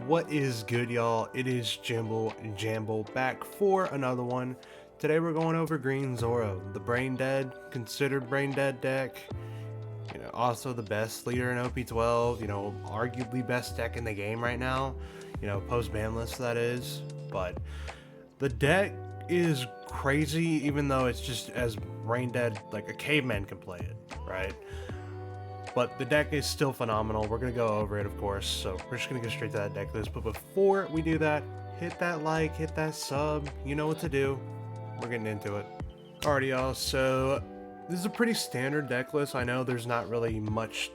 What is good, y'all? It is Jamble back for another one. Today we're going over Green Zoro, the brain dead, considered brain dead deck. Also the best leader in OP12. Arguably best deck in the game right now. Post ban list that is. But the deck is crazy, even though it's just as brain dead, like a caveman can play it, right? But the deck is still phenomenal. We're going to go over it, of course, so we're just going to go straight to that deck list. But before we do that, hit that like, hit that sub. You know what to do. We're getting into it. Alrighty, y'all. So this is a pretty standard deck list. I know there's not really much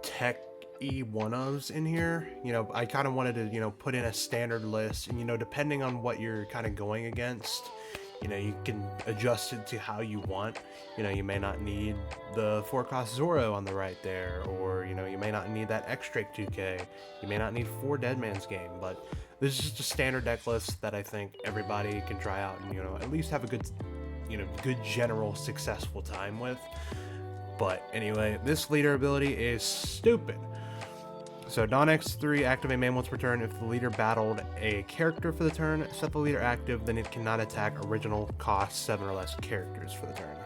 tech-y one-ofs in here. I kind of wanted to, put in a standard list. And, depending on what you're kind of going against, you can adjust it to how you want. You may not need the 4-cost Zoro on the right there, or, you may not need that X-Drake 2K. You may not need 4 Dead Man's Game, but this is just a standard deck list that I think everybody can try out and, at least have a good, good general successful time with. But anyway, this leader ability is stupid. So Don X3, activate main once per turn. If the leader battled a character for the turn, set the leader active, then it cannot attack original cost 7 or less characters for the turn.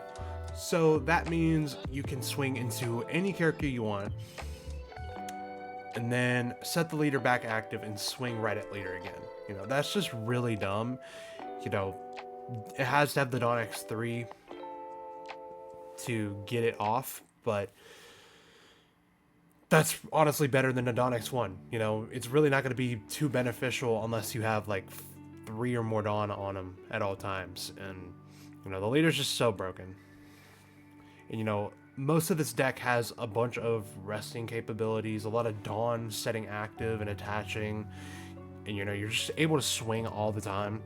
So that means you can swing into any character you want, and then set the leader back active and swing right at leader again. That's just really dumb. It has to have the Don X3 to get it off, but that's honestly better than a Don X1. It's really not going to be too beneficial unless you have like 3 or more Dawn on them at all times. And, the leader's just so broken. And, most of this deck has a bunch of resting capabilities, a lot of Dawn setting active and attaching. And, you're just able to swing all the time.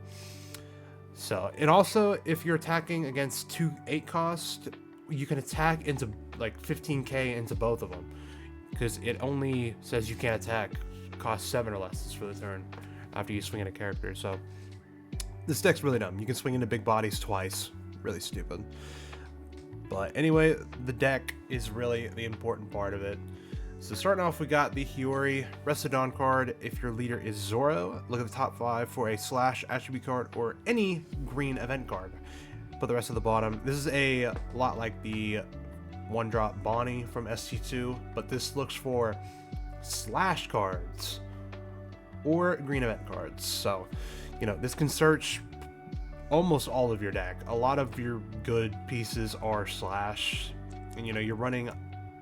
So, and also, if you're attacking against 2 8-cost, you can attack into like 15k into both of them. Because it only says you can't attack cost 7 or less for the turn after you swing in a character. So this deck's really dumb. You can swing into big bodies twice. Really stupid. But anyway, the deck is really the important part of it. So starting off, we got the Hiyori Rest of Dawn card. If your leader is Zoro, look at the top 5 for a / attribute card or any green event card. Put the rest at the bottom. This is a lot like the 1-drop Bonnie from ST2, but this looks for slash cards or green event cards. So, this can search almost all of your deck. A lot of your good pieces are slash, and you're running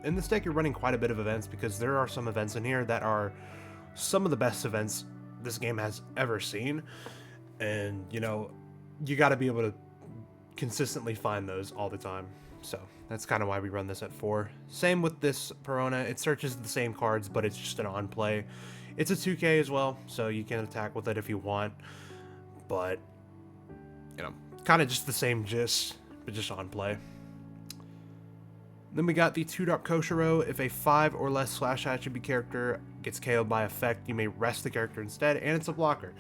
in this deck. You're running quite a bit of events because there are some events in here that are some of the best events this game has ever seen, and you got to be able to consistently find those all the time. So that's kind of why we run this at 4. Same with this Perona. It searches the same cards, but it's just an on play. It's a 2K as well, so you can attack with it if you want. But, kind of just the same gist, but just on play. Then we got the 2-drop Koshiro. If a 5 or less / attribute character gets KO'd by effect, you may rest the character instead, and it's a blocker.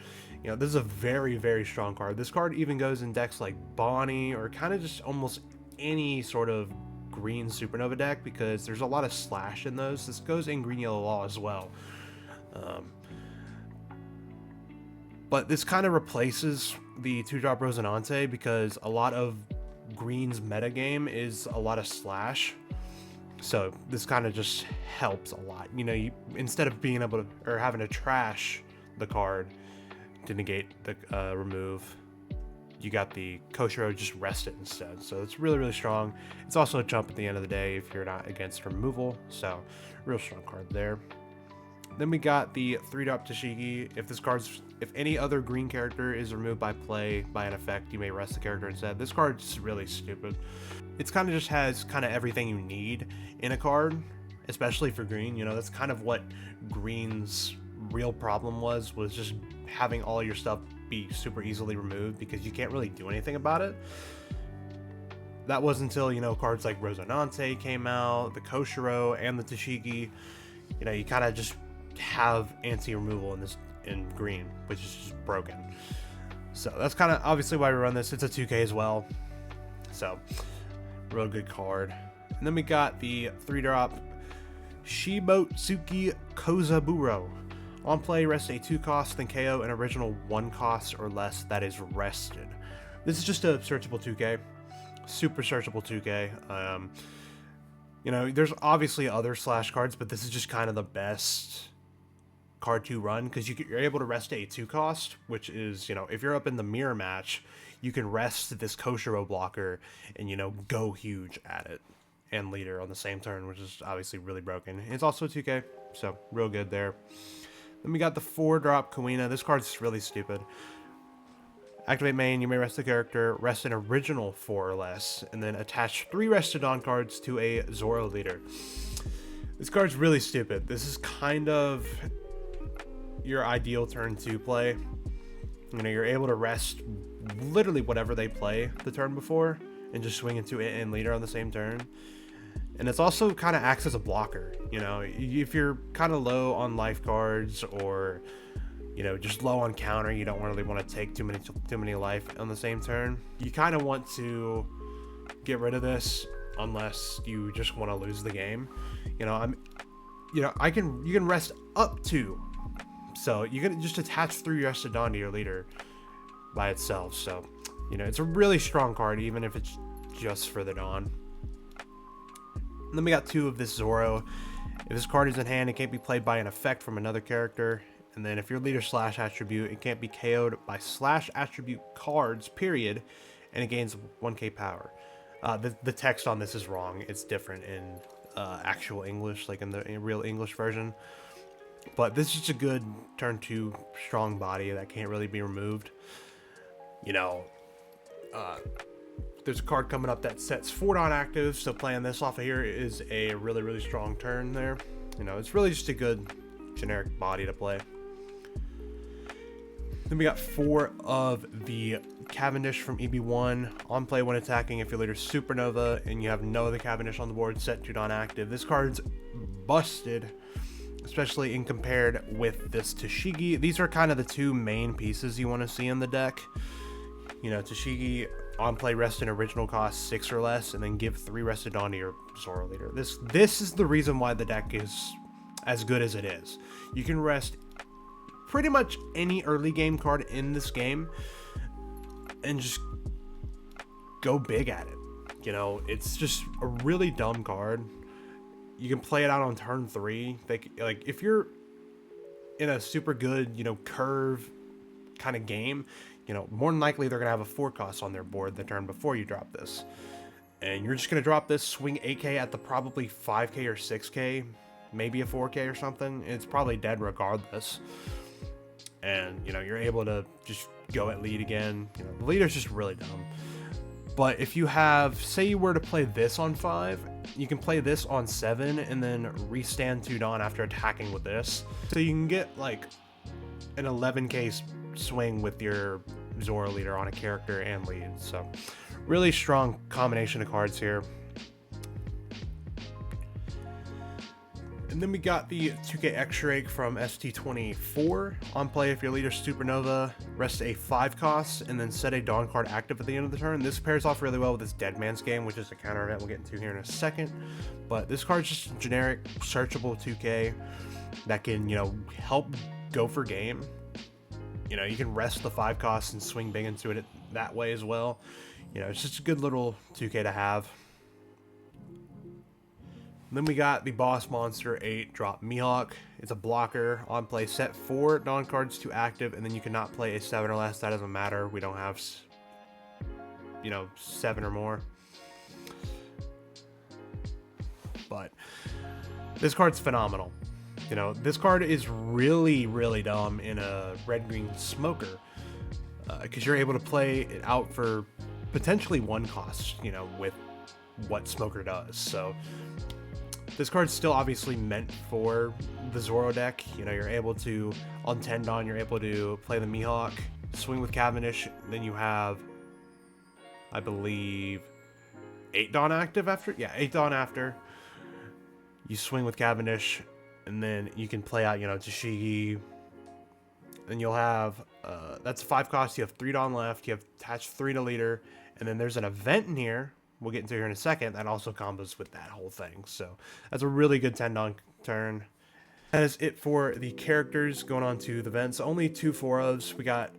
This is a very, very strong card. This card even goes in decks like Bonnie, or kind of just almost any sort of green supernova deck, because there's a lot of slash in those. This goes in green yellow law as well, but this kind of replaces the 2-drop Rosinante, because a lot of green's metagame is a lot of slash, so this kind of just helps a lot. You instead of being able to, or having to trash the card to negate the remove, you got the Koshiro just rested instead. So it's really, really strong. It's also a jump at the end of the day if you're not against removal. So real strong card there. Then we got the 3-drop Tashigi. If any other green character is removed by play by an effect, you may rest the character instead. This card's really stupid. It's kind of just has kind of everything you need in a card, especially for green. That's kind of what green's real problem was just having all your stuff be super easily removed, because you can't really do anything about it. That was until cards like Rosinante came out, the Koshiro and the Tashigi. You kind of just have anti-removal in green, which is just broken. So that's kind of obviously why we run this. It's a 2K as well, so real good card. And then we got the 3-drop Shibotsuki Kozaburo. On play, rest a 2 cost, then KO an original 1 cost or less that is rested. This is just a searchable 2K. Super searchable 2K. You know, there's obviously other slash cards, but this is just kind of the best card to run because you're able to rest a 2 cost, which is, you know, if you're up in the mirror match, you can rest this Koshiro blocker and, you know, go huge at it and leader on the same turn, which is obviously really broken. It's also a 2K, so real good there. Then we got the 4-drop Kuina. This card's really stupid. Activate main, you may rest the character, rest an original 4 or less, and then attach 3 rested on cards to a Zoro leader. This card's really stupid. This is kind of your ideal turn 2 play. You know, you're able to rest literally whatever they play the turn before and just swing into it and leader on the same turn. And it's also kind of acts as a blocker. You know, if you're kind of low on life cards or, you know, just low on counter, you don't really want to take too many life on the same turn. You kind of want to get rid of this unless you just want to lose the game. You know, you can rest up to, so you can just attach 3 rested Dawn to your leader by itself. So, you know, it's a really strong card even if it's just for the Dawn. And then we got 2 of this Zoro. If this card is in hand, it can't be played by an effect from another character. And then if your leader slash attribute, it can't be KO'd by slash attribute cards, period, and it gains 1k power. The text on this is wrong. It's different in actual English, like in the real English version. But this is just a good turn 2 strong body that can't really be removed. You know, there's a card coming up that sets 4 Dawn active, so playing this off of here is a really, really strong turn there. You know, it's really just a good generic body to play. Then we got 4 of the Cavendish from EB1. On play when attacking, if your leader's Supernova and you have no other Cavendish on the board, set 2 Dawn active. This card's busted, especially in compared with this Tashigi. These are kind of the 2 main pieces you want to see in the deck. You know, Tashigi, on play, rest an original cost 6 or less, and then give 3 rested Dawn to your Zoro leader. This is the reason why the deck is as good as it is. You can rest pretty much any early game card in this game and just go big at it. You know, it's just a really dumb card. You can play it out on turn 3. Like if you're in a super good, you know, curve kind of game, you know, more than likely they're gonna have a 4 cost on their board the turn before you drop this, and you're just gonna drop this, swing 8k at the probably 5k or 6k, maybe a 4k or something. It's probably dead regardless, and you know, you're able to just go at lead again. You know, the leader's just really dumb. But if you have, say you were to play this on 5, you can play this on 7 and then restand 2 Dawn after attacking with this, so you can get like an 11k swing with your Zoro leader on a character and lead. So really strong combination of cards here. And then we got the 2K X-Ray from ST24. On play, if your leader's Supernova, rest a 5 cost and then set a Dawn card active at the end of the turn. This pairs off really well with this Dead Man's Game, which is a counter event we'll get into here in a second. But this card's just generic searchable 2K that can, you know, help go for game. You know, you can rest the 5 costs and swing big into it that way as well. You know, it's just a good little 2K to have. And then we got the Boss Monster 8-drop Mihawk. It's a blocker. On play, set 4 Dawn cards to active, and then you cannot play a 7 or less. That doesn't matter. We don't have, you know, 7 or more. But this card's phenomenal. You know, this card is really, really dumb in a red-green smoker because you're able to play it out for potentially 1 cost, you know, with what smoker does. So this card's still obviously meant for the Zoro deck. You know, you're able to, on 10 Dawn, you're able to play the Mihawk, swing with Cavendish, then you have, I believe, 8 Dawn active after? Yeah, 8 Dawn after. You swing with Cavendish, and then you can play out, you know, Tashigi. Then you'll have, that's a 5 cost. You have 3 Dawn left. You have attached 3 to leader. And then there's an event in here, we'll get into here in a second, that also combos with that whole thing. So that's a really good 10 Dawn turn. That is it for the characters. Going on to the events. Only 2 4-ofs. We got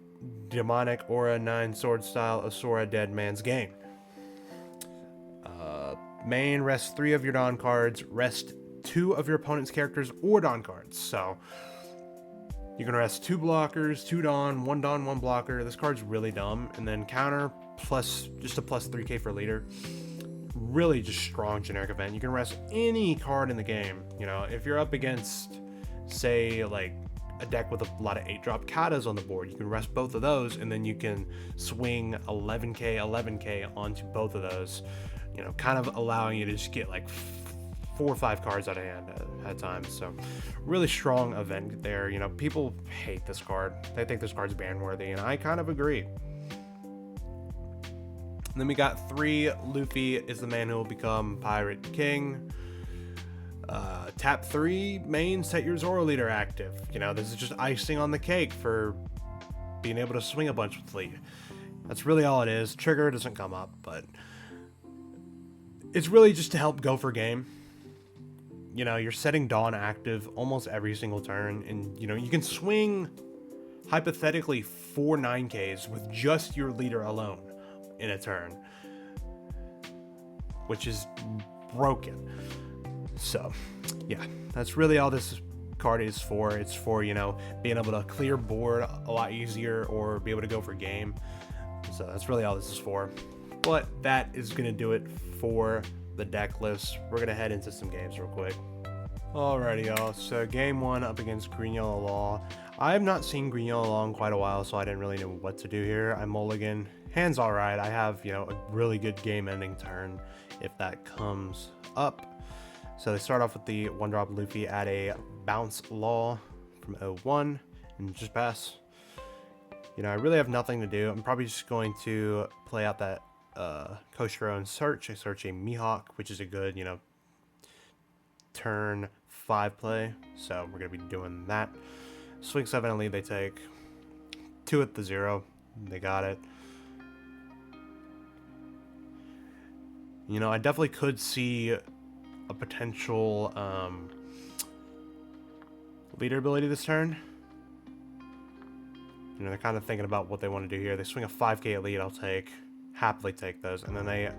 Demonic Aura 9 Sword Style Asura Dead Man's Game. Main, rest 3 of your Dawn cards, rest 2 of your opponent's characters or Dawn cards. So you can rest 2 blockers, 2 Dawn, 1 blocker. This card's really dumb. And then counter plus just a plus 3k for leader. Really just strong generic event. You can rest any card in the game. You know, if you're up against, say, like a deck with a lot of 8-drop katas on the board, you can rest both of those, and then you can swing 11k onto both of those. You know, kind of allowing you to just get like 4 or 5 cards out of hand at times. So really strong event there. You know, people hate this card. They think this card's ban worthy, and I kind of agree. And then we got 3. Luffy is the man who will become Pirate King. Tap 3 main, set your Zoro leader active. You know, this is just icing on the cake for being able to swing a bunch with lead. That's really all it is. Trigger doesn't come up, but it's really just to help go for game. You know, you're setting Dawn active almost every single turn, and you know, you can swing hypothetically 4 9Ks with just your leader alone in a turn, which is broken. So yeah, that's really all this card is for. It's for, you know, being able to clear board a lot easier or be able to go for game. So that's really all this is for. But that is going to do it for the deck list. We're going to head into some games real quick. Alrighty, y'all. So game 1 up against Green Yellow Law. I have not seen Green Yellow Law in quite a while, so I didn't really know what to do here. I mulligan. Hand's alright. I have, you know, a really good game ending turn if that comes up. So they start off with the 1-drop Luffy at a bounce Law from 01 and just pass. You know, I really have nothing to do. I'm probably just going to play out that coast your own search. I search a Mihawk, which is a good, you know, turn 5 play. So we're going to be doing that. Swing 7 and lead, they take 2 at the 0. They got it. You know, I definitely could see a potential leader ability this turn. You know, they're kind of thinking about what they want to do here. They swing a 5k at lead, I'll happily take those. And then they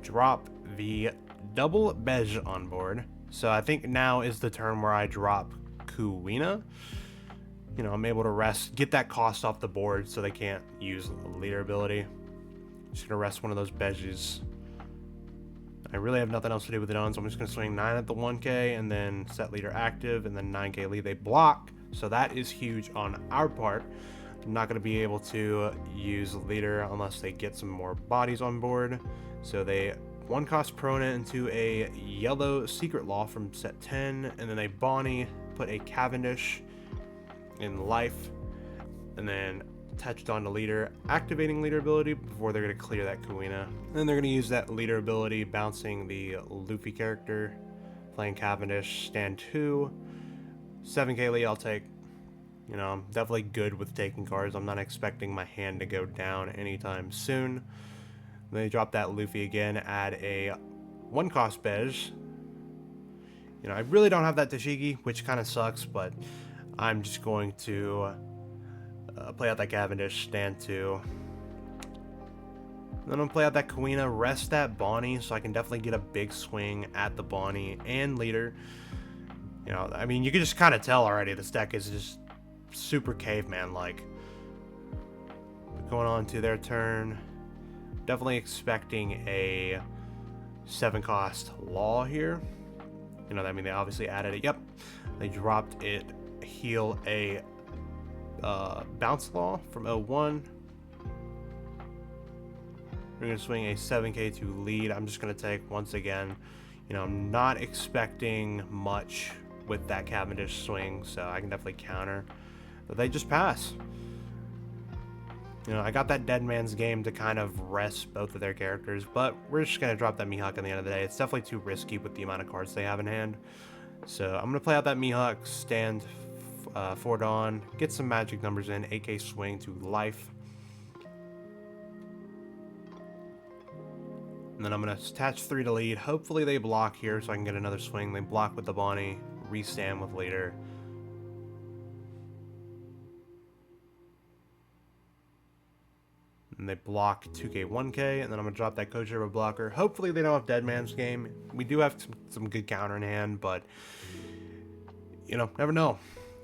drop the double Bej on board. So I think now is the turn where I drop Kuina. You know, I'm able to rest, get that cost off the board so they can't use the leader ability. Just gonna rest one of those Bejes. I really have nothing else to do with it on, so I'm just gonna swing 9 at the 1k and then set leader active and then 9k lead. They block, so that is huge on our part. I'm not going to be able to use leader unless they get some more bodies on board. So they 1-cost prone it into a yellow secret law from set 10, and then they Bonnie, put a Cavendish in life, and then touched on the leader, activating leader ability before they're going to clear that Kuina. And then they're going to use that leader ability, bouncing the Luffy character, playing Cavendish, stand 2, 7k lead I'll take. You know, I'm definitely good with taking cards. I'm not expecting my hand to go down anytime soon. They drop that Luffy again, add a 1-cost Bej. You know, I really don't have that Tashigi, which kind of sucks, but I'm just going to play out that Cavendish, stand 2. Then I'm gonna play out that Kuina, rest that Bonnie, so I can definitely get a big swing at the Bonnie and leader. You know, I mean, you can just kind of tell already this deck is just super caveman-like. Going on to their turn, definitely expecting a 7-cost Law here. You know, I mean, they obviously added it. Yep, they dropped it. Heal a bounce Law from 01. We're gonna swing a 7k to lead. I'm just gonna take once again. You know, I'm not expecting much with that Cavendish swing, so I can definitely counter. But they just pass. You know, I got that Dead Man's Game to kind of rest both of their characters, but we're just going to drop that Mihawk at the end of the day. It's definitely too risky with the amount of cards they have in hand. So I'm going to play out that Mihawk, stand 4 Dawn, get some magic numbers in, 8k swing to life. And then I'm going to attach 3 to lead. Hopefully they block here so I can get another swing. They block with the Bonnie, restand with leader. and they block 2k, 1k, and then I'm going to drop that Coach River blocker. Hopefully they don't have Dead Man's Game. We do have some good counter in hand, but, you know, never know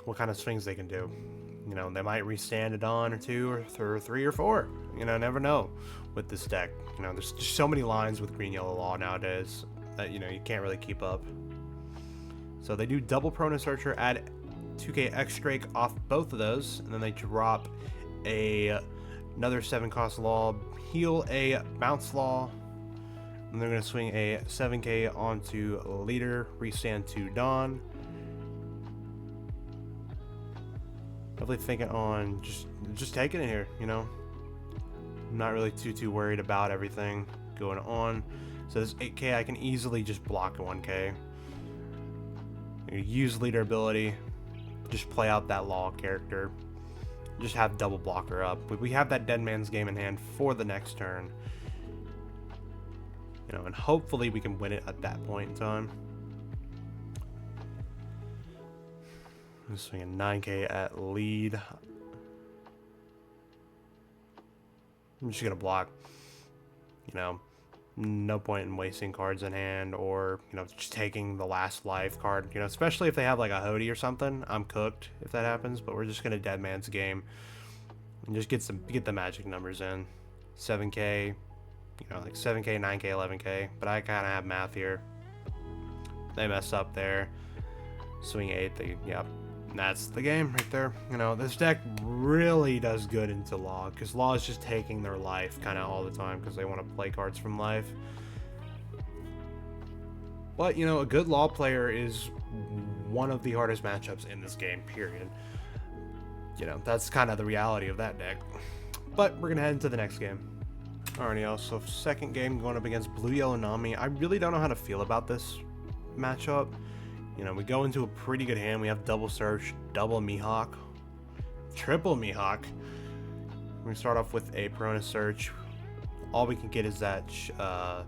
what kind of swings they can do. You know, they might restand a Dawn or two or three or four. You know, never know with this deck. You know, there's just so many lines with Green Yellow Law nowadays that, you know, you can't really keep up. So they do double Prona Searcher, add 2k X-Drake off both of those, and then they drop another 7-cost Law, heal a Bounce Law, and they're going to swing a 7k onto Leader, restand to Dawn. Definitely thinking on just taking it here, you know. I'm not really too worried about everything going on. So this 8k, I can easily just block a 1k. Use Leader ability, just play out that Law character, just have double blocker up. We have that Dead Man's Game in hand for the next turn, you know, and hopefully we can win it at that point in time. I'm swinging 9k at lead. I'm just gonna block, you know. No point in wasting cards in hand, or, you know, just taking the last life card, you know, especially if they have like a Hody or something. I'm cooked if that happens, but we're just gonna Dead Man's Game and just get the magic numbers in. 7k, you know, like 7k, 9k, 11k, but I kind of have math here. They mess up there. Swing 8, yeah, that's the game right there. You know, this deck really does good into Law, because Law is just taking their life kind of all the time because they want to play cards from life. But, you know, a good Law player is one of the hardest matchups in this game, period. You know, that's kind of the reality of that deck. But we're going to head into the next game. Alrighty, y'all, so second game going up against Blue Yellow Nami. I really don't know how to feel about this matchup. You know, we go into a pretty good hand. We have double Search, double Mihawk, triple Mihawk. We start off with a Prona Search. All we can get is that the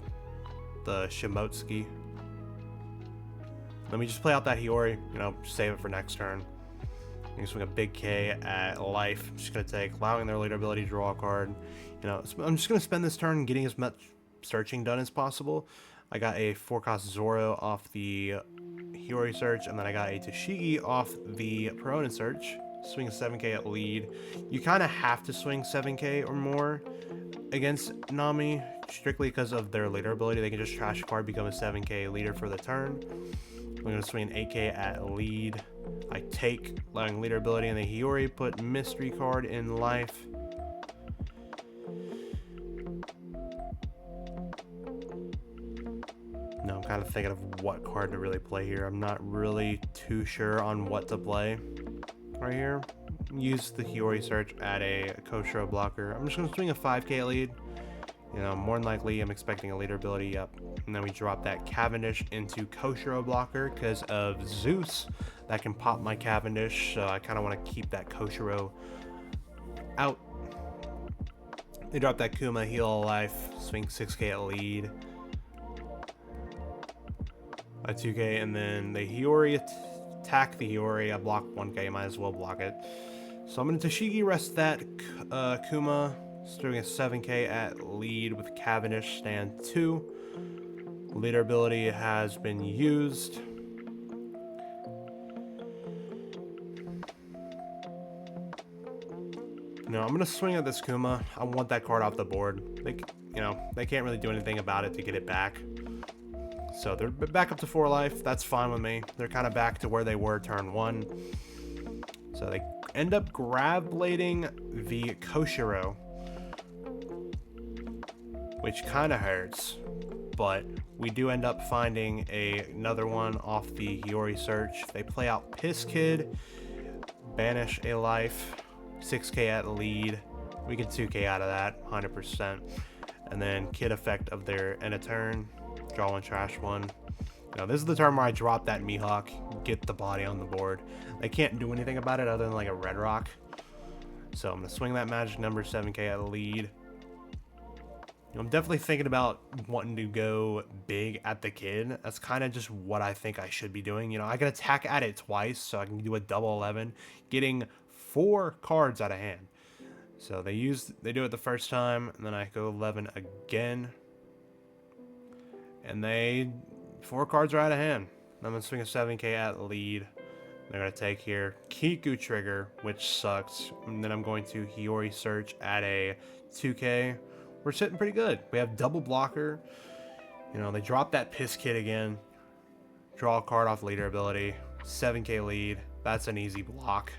Shimotsuki. Let me just play out that Hiyori, you know, save it for next turn. You can swing a big K at life. I'm just going to take, allowing their Leader ability to draw a card. You know, I'm just going to spend this turn getting as much searching done as possible. I got a 4-cost Zoro off the Hiyori Search, and then I got a Tashigi off the Prona Search. Swing 7k at lead. You kind of have to swing 7k or more against Nami, strictly because of their Leader ability. They can just trash a card, become a 7k leader for the turn. I'm going to swing an 8k at lead. I take, allowing Leader ability, and the Hiyori put Mystery card in life. No, I'm kind of thinking of what card to really play here. I'm not really too sure on what to play right here. Use the Hiyori Search at a Koshiro blocker. I'm just going to swing a 5k lead. You know, more than likely I'm expecting a Leader ability up. And then we drop that Cavendish into Koshiro blocker because of Zeus. That can pop my Cavendish, so I kind of want to keep that Koshiro out. They drop that Kuma, heal life, swing 6k at lead. A 2k, and then the Hiyori attack the Hiyori. I block 1k, might as well block it. So I'm going to Tashigi rest that Kuma, doing a 7k at lead with Cavendish, stand 2. Leader ability has been used. No, I'm going to swing at this Kuma. I want that card off the board. They can't really do anything about it to get it back. So they're back up to 4 life. That's fine with me. They're kind of back to where they were turn 1. So they end up grab blading the Koshiro, which kind of hurts. But we do end up finding another one off the Hiyori Search. They play out Piss Kid, banish a life, 6k at lead. We get 2k out of that, 100%. And then Kid effect of their end of turn. Draw 1, trash 1. Now this is the turn where I drop that Mihawk, get the body on the board. They can't do anything about it other than like a red rock. So I'm going to swing that magic number, 7k at lead. I'm definitely thinking about wanting to go big at the Kid. That's kind of just what I think I should be doing. You know, I can attack at it twice, so I can do a double 11, getting 4 cards out of hand. So they do it the first time, and then I go 11 again. And 4 cards are out of hand. I'm gonna swing a 7k at lead. They're gonna take here Kiku trigger, which sucks. And then I'm going to Hiyori search at a 2k. We're sitting pretty good. We have double blocker. You know, they drop that piss kid again. Draw a card off leader ability. 7k lead. That's an easy block.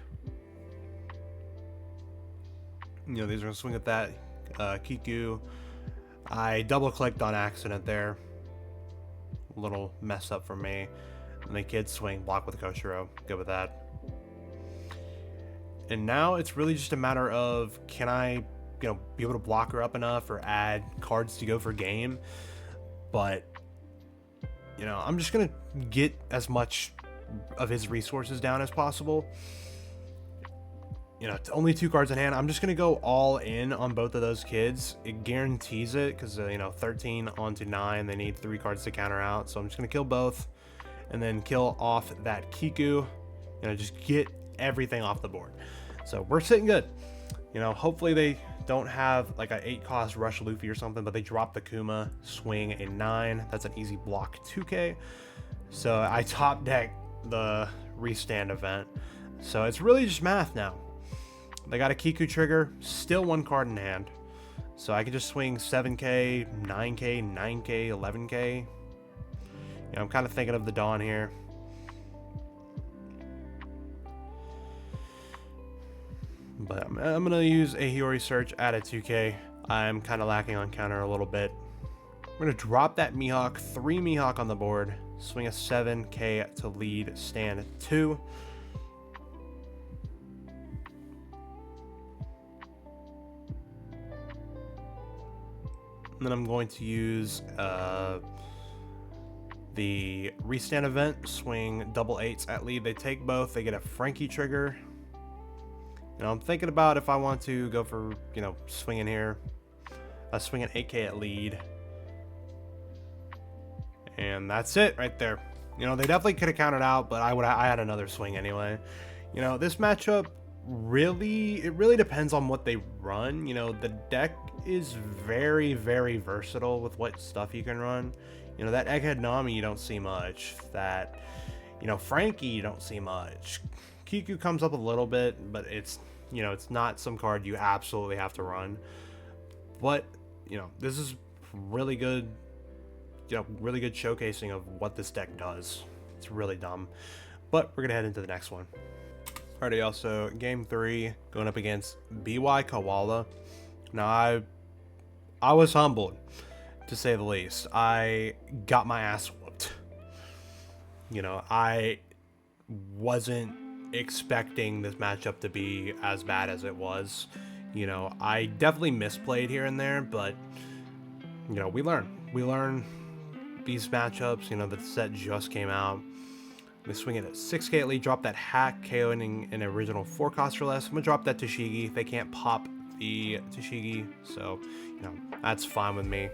You know, these are gonna swing at that Kiku. I double clicked on accident there. A little mess up for me. And the kids swing, block with Koshiro. Good with that. And now it's really just a matter of, can I, be able to block her up enough or add cards to go for game? But, I'm just going to get as much of his resources down as possible. It's only 2 cards in hand. I'm just going to go all in on both of those kids. It guarantees it because, 13 onto 9. They need 3 cards to counter out. So I'm just going to kill both and then kill off that Kiku. Just get everything off the board. So we're sitting good. Hopefully they don't have like an 8-cost Rush Luffy or something, but they drop the Kuma, swing a 9. That's an easy block 2k. So I top deck the restand event. So it's really just math now. They got a Kiku trigger, still 1 card in hand. So I can just swing 7k, 9k, 9k, 11k. I'm kind of thinking of the Dawn here. But I'm going to use a Hiyori search at a 2k. I'm kind of lacking on counter a little bit. We're going to drop that Mihawk, 3 Mihawk on the board. Swing a 7k to lead, stand 2. And then I'm going to use the restand event, swing double 8s at lead. They take both. They get a Frankie trigger. I'm thinking about if I want to go for, swinging here. Swing an 8k at lead. And that's it right there. They definitely could have counted out, but I had another swing anyway. This matchup really depends on what they run. The deck is very, very versatile with what stuff you can run. That Egghead Nami you don't see much. That, Frankie you don't see much. Kiku comes up a little bit, but it's not some card you absolutely have to run. But, this is really good, really good showcasing of what this deck does. It's really dumb. But we're going to head into the next one. Alrighty, y'all, so game 3, going up against BY Koala. Now, I was humbled, to say the least. I got my ass whooped. I wasn't expecting this matchup to be as bad as it was. I definitely misplayed here and there, but, we learn. We learn these matchups. The set just came out. They swing it at 6k at lead, drop that hack, KOing an original 4 cost for less. I'm going to drop that Toshigi. They can't pop the Toshigi, so, that's fine with me.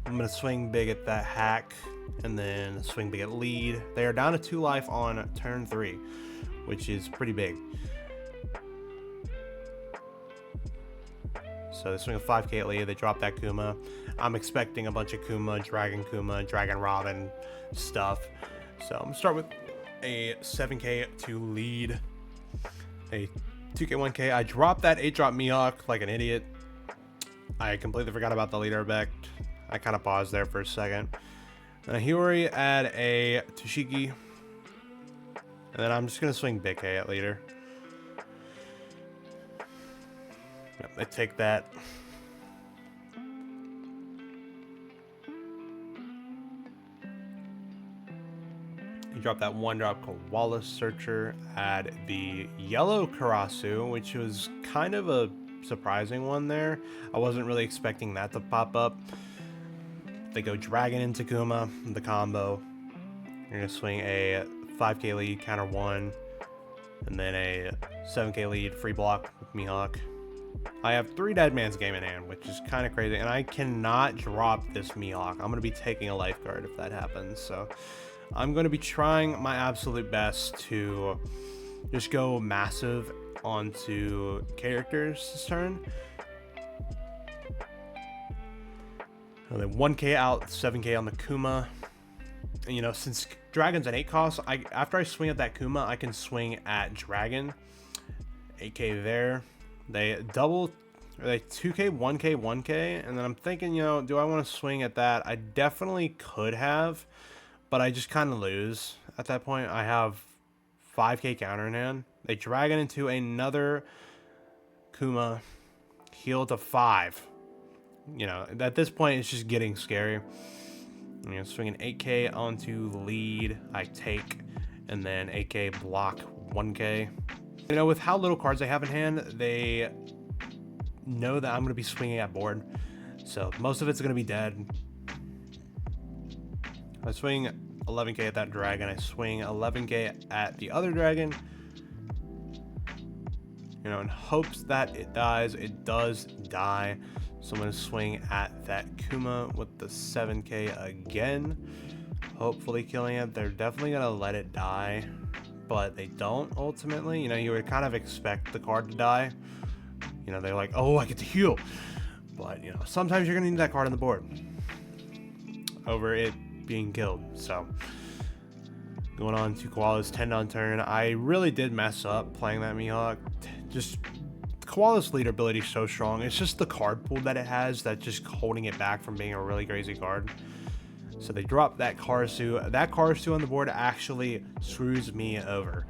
I'm going to swing big at that hack, and then swing big at lead. They are down to 2 life on turn 3, which is pretty big. So they swing a 5k at lead, they drop that Kuma. I'm expecting a bunch of Kuma, Dragon Robin stuff. So I'm going to start with a 7k to lead, a 2k, 1k. I dropped that 8-drop Mihawk like an idiot. I completely forgot about the leader effect. I kind of paused there for a second. And a Hiyori add a Toshigi. And then I'm just going to swing big K at leader. Yep, I take that. You drop that 1-drop Koala Searcher, add the yellow Karasu, which was kind of a surprising one there. I wasn't really expecting that to pop up. They go Dragon into Kuma, the combo. You're going to swing a 5k lead, counter 1, and then a 7k lead, free block with Mihawk. I have 3 Dead Man's Game in hand, which is kind of crazy, and I cannot drop this Mihawk. I'm going to be taking a lifeguard if that happens, so I'm going to be trying my absolute best to just go massive onto characters this turn. And then 1k out, 7k on the Kuma. And, you know, since Dragon's an 8 cost, after I swing at that Kuma, I can swing at Dragon. 8k there. They double, or they 2k, 1k, 1k. And then I'm thinking, you know, do I want to swing at that? I definitely could have, but I just kind of lose at that point. I have 5k counter in hand. They Dragon into another Kuma. Heal to 5. You know, at this point, it's just getting scary. You know, swinging 8k onto lead, I take, and then 8k block 1k. You know, with how little cards they have in hand, they know that I'm going to be swinging at board, so most of it's going to be dead. I swing 11k at that dragon, I swing 11k at the other dragon, you know, in hopes that it dies. It does die. So I'm going to swing at that Kuma with the 7k again, hopefully killing it. They're definitely going to let it die, but they don't ultimately. You know, you would kind of expect the card to die. You know, they're like, oh, I get to heal. But, you know, sometimes you're going to need that card on the board over it being killed. So going on to Koala's 10 on turn. I really did mess up playing that Mihawk. Just Koala's leader ability is so strong. It's just the card pool that it has that's just holding it back from being a really crazy card. So they drop that Karasu. That Karasu on the board actually screws me over.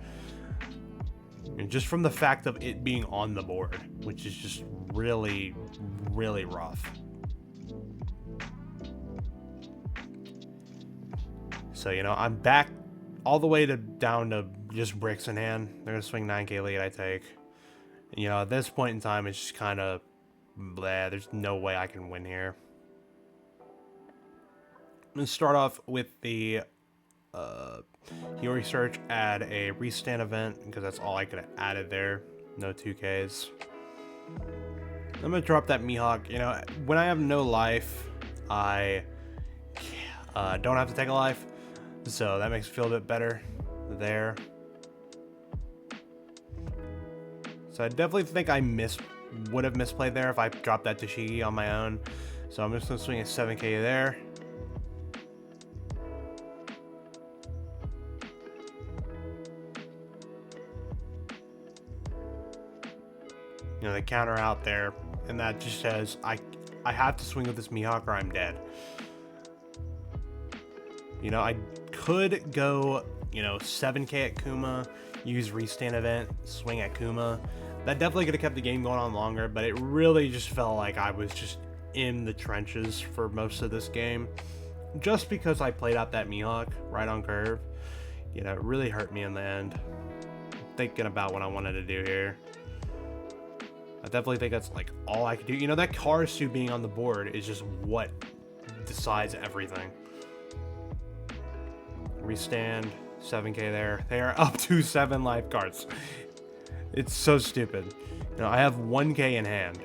And just from the fact of it being on the board, which is just really, really rough. So, you know, I'm back all the way down to just bricks in hand. They're going to swing 9k lead, I take. You know, at this point in time, it's just kind of blah. There's no way I can win here. I'm going to start off with the Hiyori Search, add a restand event, because that's all I could have added there. No 2Ks. I'm going to drop that Mihawk. You know, when I have no life, I don't have to take a life. So that makes me feel a bit better there. So I definitely think I would have misplayed there if I dropped that Tashigi on my own. So I'm just going to swing a 7k there. You know, they counter out there, and that just says I have to swing with this Mihawk or I'm dead. You know, I could go, you know, 7k at Kuma, use restand event, swing at Kuma. That definitely could have kept the game going on longer, but it really just felt like I was just in the trenches for most of this game. Just because I played out that Mihawk right on curve. You know, it really hurt me in the end. Thinking about what I wanted to do here. I definitely think that's like all I could do. You know, that Karasu being on the board is just what decides everything. Restand, 7k there. They are up to 7 life cards. It's so stupid. You know, I have 1k in hand.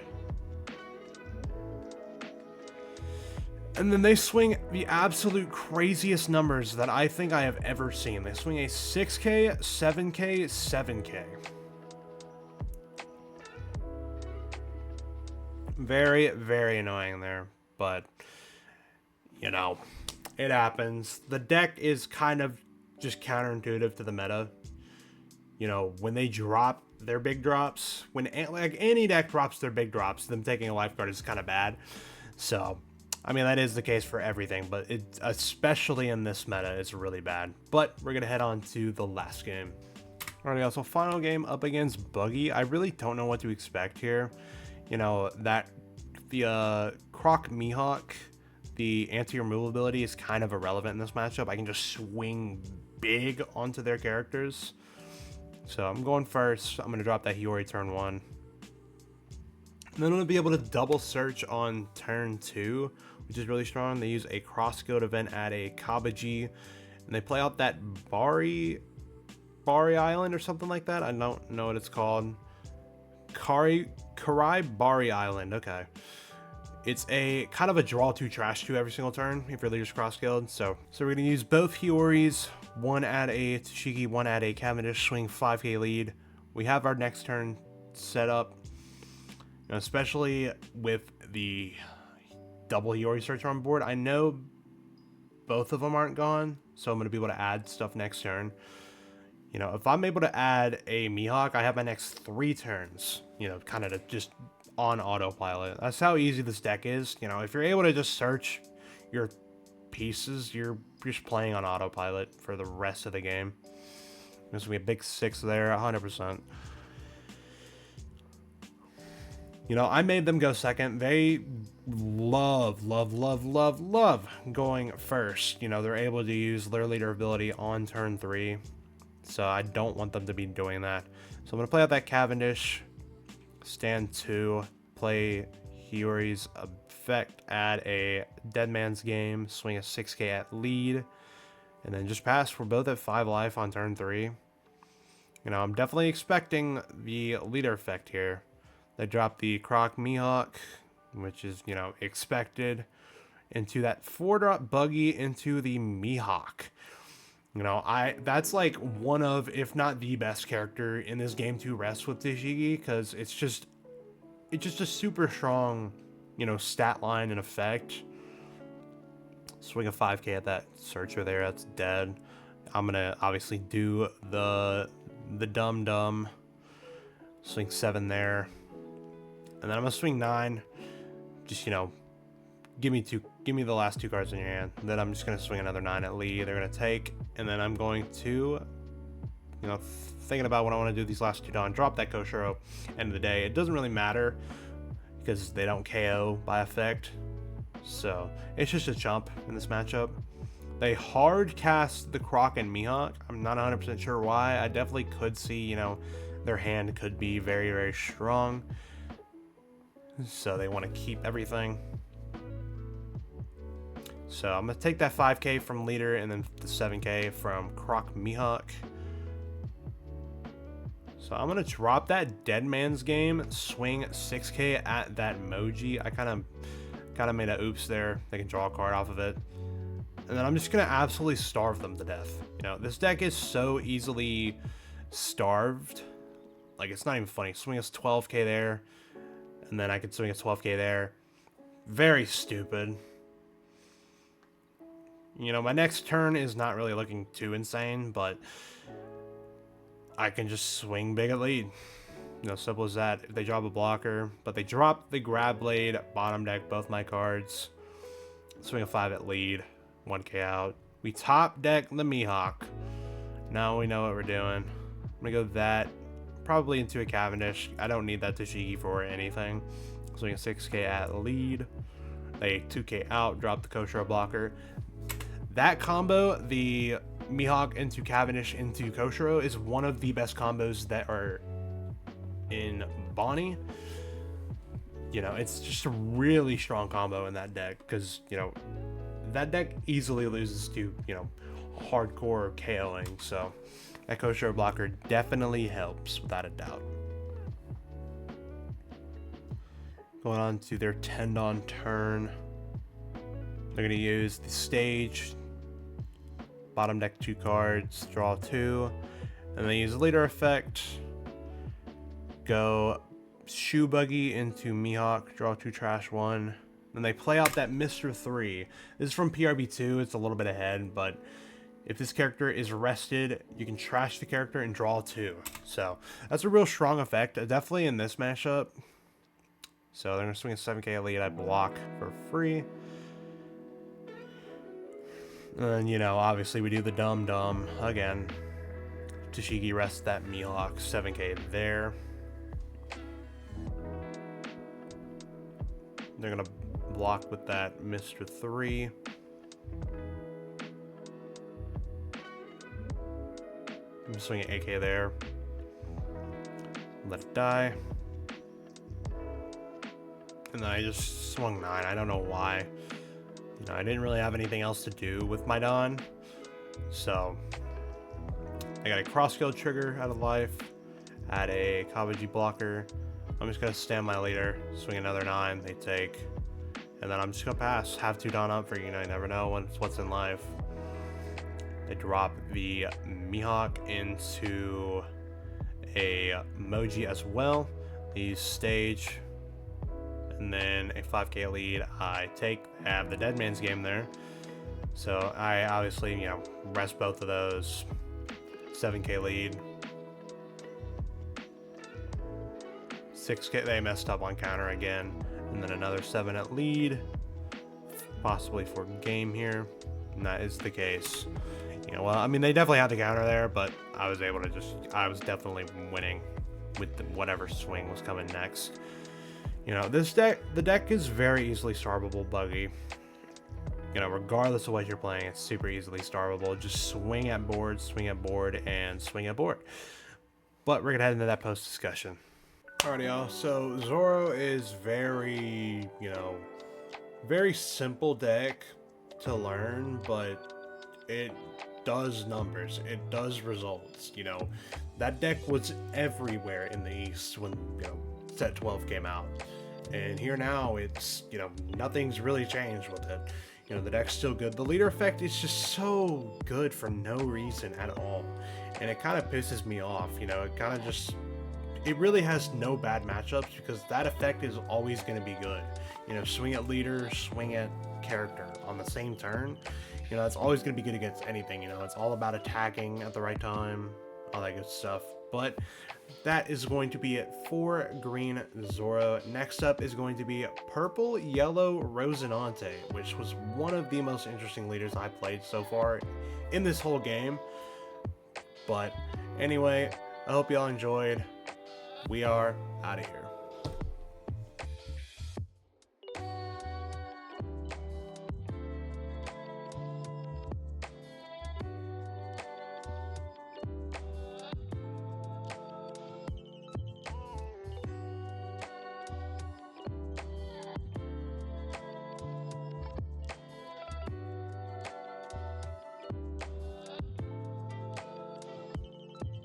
And then they swing the absolute craziest numbers that I think I have ever seen. They swing a 6k, 7k, 7k. Very, very annoying there, but you know, it happens. The deck is kind of just counterintuitive to the meta. You know, when they drop their big drops, when like any deck drops their big drops, them taking a life card is kind of bad. So, I mean, that is the case for everything, but it, especially in this meta, it's really bad. But we're gonna head on to the last game. Alright, guys, so final game up against Buggy. I really don't know what to expect here. You know, that the Croc Mihawk, the anti-removal ability is kind of irrelevant in this matchup. I can just swing big onto their characters. So I'm going first. I'm going to drop that Hiyori turn 1. And then I'm going to be able to double search on turn 2, which is really strong. They use a cross-code event at a Kabaji, and they play out that Bari Island or something like that. I don't know what it's called. Karai Bari Island. Okay. It's a kind of a draw 2 trash 2 every single turn if your leader's cross-skilled. So we're going to use both Hiyoris, one at a Tashigi, one at a Cavendish, swing 5k lead, we have our next turn set up. You know, especially with the double Hiyori searcher on board. I know both of them aren't gone, so I'm going to be able to add stuff next turn. You know, if I'm able to add a Mihawk, I have my next 3 turns, you know, kind of just on autopilot. That's how easy this deck is. You know, if you're able to just search your pieces, you're just playing on autopilot for the rest of the game. There's going to be a big 6 there, 100%. You know, I made them go second. They love going first. You know, they're able to use their leader ability on turn 3. So I don't want them to be doing that. So I'm going to play out that Cavendish, stand 2, play Hiyori's effect, add a Dead Man's Game, swing a 6k at lead, and then just pass. We're both at 5 life on turn 3. You know, I'm definitely expecting the leader effect here. They drop the Croc Mihawk, which is, you know, expected, into that 4-drop buggy into the Mihawk. You know, that's like one of, if not the best character in this game to rest with Tashigi, because it's just a super strong, you know, stat line and effect. Swing a 5k at that searcher there, that's dead. I'm gonna obviously do the dum swing 7 there, and then I'm gonna swing 9. Just, you know, give me the last 2 cards in your hand. And then I'm just gonna swing another 9 at lead. They're gonna take, and then I'm going to, you know, thinking about what I want to do these last 2 down. Drop that Koshiro. End of the day, it doesn't really matter because they don't KO by effect. So it's just a chump in this matchup. They hard cast the Croc and Mihawk. I'm not 100% sure why. I definitely could see, you know, their hand could be very, very strong. So they want to keep everything. So I'm going to take that 5k from leader and then the 7k from Croc Mihawk. So I'm going to drop that Dead Man's Game, swing 6k at that Moji. I kind of made a oops there. They can draw a card off of it. And then I'm just going to absolutely starve them to death. You know, this deck is so easily starved. Like, it's not even funny. Swing us 12k there. And then I could swing a 12k there. Very stupid. You know, my next turn is not really looking too insane, but I can just swing big at lead. You know, simple as that. If they drop a blocker, but they drop the Grab Blade, bottom deck both my cards. Swing a 5 at lead, 1k out. We top deck the Mihawk. Now we know what we're doing. I'm gonna go that, probably into a Cavendish. I don't need that Tashigi for anything. Swing a 6k at lead. They 2k out, drop the Koshiro blocker. That combo, the Mihawk into Cavendish into Koshiro, is one of the best combos that are in Bonnie. You know, it's just a really strong combo in that deck because, you know, that deck easily loses to, you know, hardcore KOing. So that Koshiro blocker definitely helps without a doubt. Going on to their Tendon turn. They're going to use the stage, bottom deck 2 cards, draw 2, and they use leader effect, go shoe buggy into Mihawk, draw 2, trash 1. Then they play out that Mr. 3. This is from PRB2, it's a little bit ahead, but if this character is rested, you can trash the character and draw 2. So that's a real strong effect, definitely in this mashup. So they're going to swing a 7k lead, I block for free. And, you know, obviously we do the dum again. Tashigi rests that Mihawk, 7k there. They're going to block with that Mr. 3. I'm swinging AK there. Let it die. And then I just swung 9. I don't know why. You know, I didn't really have anything else to do with my Don. So I got a cross skill trigger out of life. Add a Kabuji blocker. I'm just going to stand my leader. Swing another 9. They take. And then I'm just going to pass. Have 2 Don up for, you know, you never know what's in life. They drop the Mihawk into a emoji as well. These stage, and then a 5k lead I take. I have the Dead Man's Game there, so I obviously, you know, rest both of those. 7k lead, 6k, they messed up on counter again, and then another 7 at lead, possibly for game here, and that is the case. You know, well, I mean, they definitely had the counter there, but I was able to I was definitely winning with whatever swing was coming next. You know, the deck is very easily starvable, Buggy. You know, regardless of what you're playing, it's super easily starvable. Just swing at board, and swing at board. But we're gonna head into that post discussion. Alrighty, y'all. So Zoro is very, you know, very simple deck to learn, but it does numbers. It does results. You know, that deck was everywhere in the East when, you know, set 12 came out, and here now it's, you know, nothing's really changed with it. You know, the deck's still good. The leader effect is just so good for no reason at all, and it kind of pisses me off. You know, it really has no bad matchups because that effect is always going to be good. You know, swing at leader, swing at character on the same turn. You know, it's always going to be good against anything. You know, it's all about attacking at the right time, all that good stuff. But that is going to be it for green Zoro. Next up is going to be purple yellow Rosinante, which was one of the most interesting leaders I played so far in this whole game. But anyway, I hope y'all enjoyed. We are out of here.